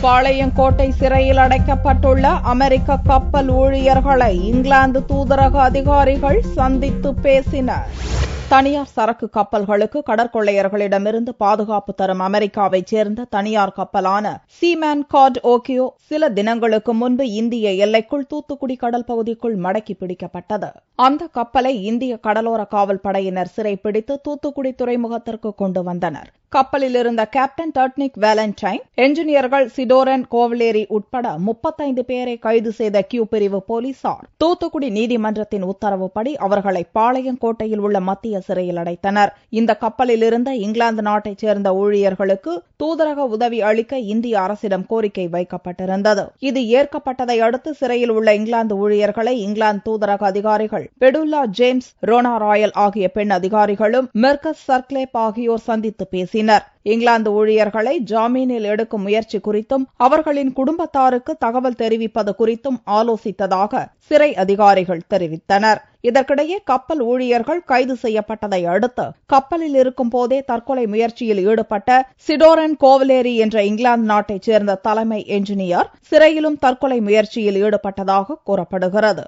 பாளையங்கோட்டை சிறையில் அடைக்கப்பட்டுள்ள அமெரிக்க கப்பல் ஊழியர்களை இங்கிலாந்து தூதரக அதிகாரிகள் சந்தித்து பேசினர். தனியார் சரக்கு கப்பல்களுக்கு கடற்கொள்ளையர்களிடமிருந்து பாதுகாப்பு தரும் அமெரிக்காவைச் சேர்ந்த தனியார் கப்பலான சீமேன் கார்ட் ஓகியோ சில தினங்களுக்கு முன்பு இந்திய எல்லைக்குள் தூத்துக்குடி கடல் பகுதிக்குள் மடக்கி பிடிக்கப்பட்டது. அந்த கப்பலை இந்திய கடலோர காவல் படையினர் சிறைப்பிடித்து தூத்துக்குடி துறைமுகத்திற்கு கொண்டு வந்தனர். கப்பலில் இருந்த கேப்டன் டர்ட்னிக் வேலண்டைன், என்ஜினியர்கள் சிடோரன் கோவலேரி உட்பட 35 பேரை கைது செய்த கியூ பிரிவு போலீசார் தூத்துக்குடி நீதிமன்றத்தின் உத்தரவுப்படி அவர்களை பாளையங்கோட்டையில் உள்ள மத்திய சிறையில் அடைத்தனர். இந்த கப்பலில் இருந்த இங்கிலாந்து நாட்டைச் சேர்ந்த ஊழியர்களுக்கு தூதரக உதவி அளிக்க இந்திய அரசிடம் கோரிக்கை வைக்கப்பட்டிருந்தது. இது ஏற்கப்பட்டதை அடுத்து சிறையில் உள்ள இங்கிலாந்து ஊழியர்களை இங்கிலாந்து தூதரக அதிகாரிகள் பெடுல்லா ஜேம்ஸ், ரோனா ராயல் ஆகிய பெண் அதிகாரிகளும் மெர்கஸ் சர்க்லேப் ஆகியோர் சந்தித்து பேசினர். இங்கிலாந்து ஊழியர்களை ஜாமீனில் எடுக்கும் முயற்சி குறித்தும் அவர்களின் குடும்பத்தாருக்கு தகவல் தெரிவிப்பது குறித்தும் ஆலோசித்ததாக சிறை அதிகாரிகள் தெரிவித்தனர். இதற்கிடையே கப்பல் ஊழியர்கள் கைது செய்யப்பட்டதை அடுத்து கப்பலில் இருக்கும் போதே தற்கொலை முயற்சியில் ஈடுபட்ட சிடோரன் கோவலேரி என்ற இங்கிலாந்து நாட்டைச் சேர்ந்த தலைமை என்ஜினியர் சிறையிலும் தற்கொலை முயற்சியில் ஈடுபட்டதாக கூறப்படுகிறது.